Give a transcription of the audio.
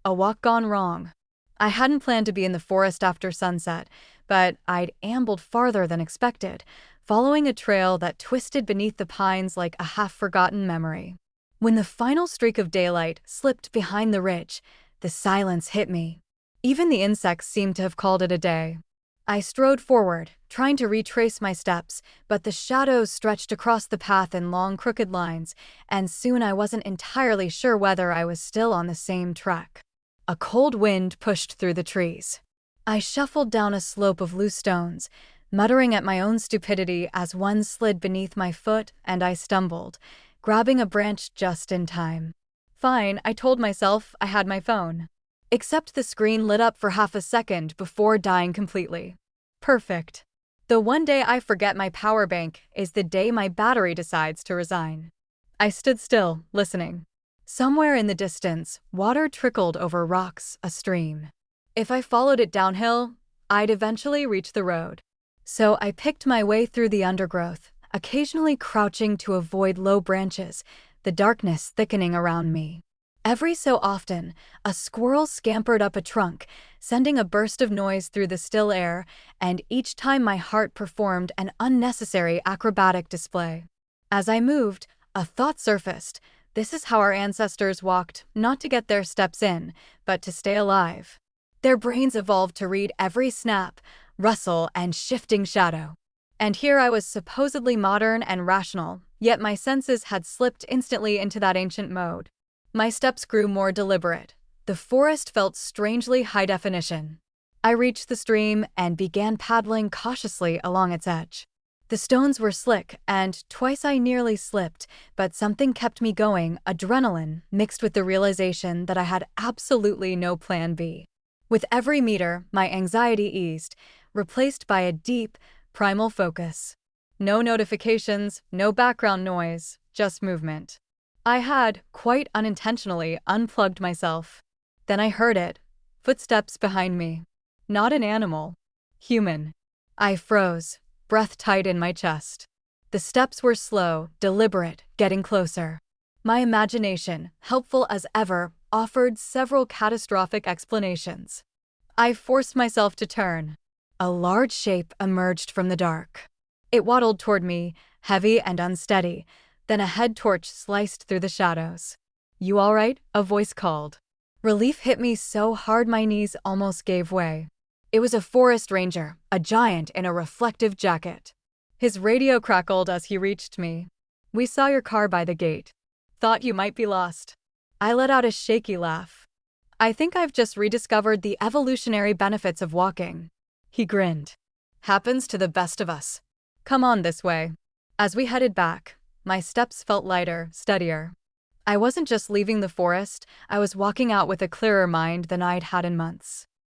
A walk gone wrong. I hadn't planned to be in the forest after sunset, but I'd ambled farther than expected, following a trail that twisted beneath the pines like a half-forgotten memory. When the final streak of daylight slipped behind the ridge, the silence hit me. Even the insects seemed to have called it a day. I strode forward, trying to retrace my steps, but the shadows stretched across the path in long, crooked lines, and soon I wasn't entirely sure whether I was still on the same track. A cold wind pushed through the trees. I shuffled down a slope of loose stones, muttering at my own stupidity as one slid beneath my foot and I stumbled, grabbing a branch just in time. Fine, I told myself. I had my phone. Except the screen lit up for half a second before dying completely. Perfect. The one day I forget my power bank is the day my battery decides to resign. I stood still, listening. Somewhere in the distance, water trickled over rocks, a stream. If I followed it downhill, I'd eventually reach the road. So I picked my way through the undergrowth, occasionally crouching to avoid low branches, the darkness thickening around me. Every so often, a squirrel scampered up a trunk, sending a burst of noise through the still air, and each time my heart performed an unnecessary acrobatic display. As I moved, a thought surfaced. This is how our ancestors walked, not to get their steps in, but to stay alive. Their brains evolved to read every snap, rustle, and shifting shadow. And here I was supposedly modern and rational, yet my senses had slipped instantly into that ancient mode. My steps grew more deliberate. The forest felt strangely high definition. I reached the stream and began paddling cautiously along its edge. The stones were slick, and twice I nearly slipped, but something kept me going, adrenaline mixed with the realization that I had absolutely no plan B. With every meter, my anxiety eased, replaced by a deep, primal focus. No notifications, no background noise, just movement. I had, quite unintentionally, unplugged myself. Then I heard it. Footsteps behind me. Not an animal. Human. I froze, breath tight in my chest. The steps were slow, deliberate, getting closer. My imagination, helpful as ever, offered several catastrophic explanations. I forced myself to turn. A large shape emerged from the dark. It waddled toward me, heavy and unsteady. Then a head torch sliced through the shadows. "You all right?" a voice called. Relief hit me so hard my knees almost gave way. It was a forest ranger, a giant in a reflective jacket. His radio crackled as he reached me. "We saw your car by the gate. Thought you might be lost." I let out a shaky laugh. "I think I've just rediscovered the evolutionary benefits of walking." He grinned. "Happens to the best of us. Come on this way." As we headed back, my steps felt lighter, steadier. I wasn't just leaving the forest, I was walking out with a clearer mind than I'd had in months.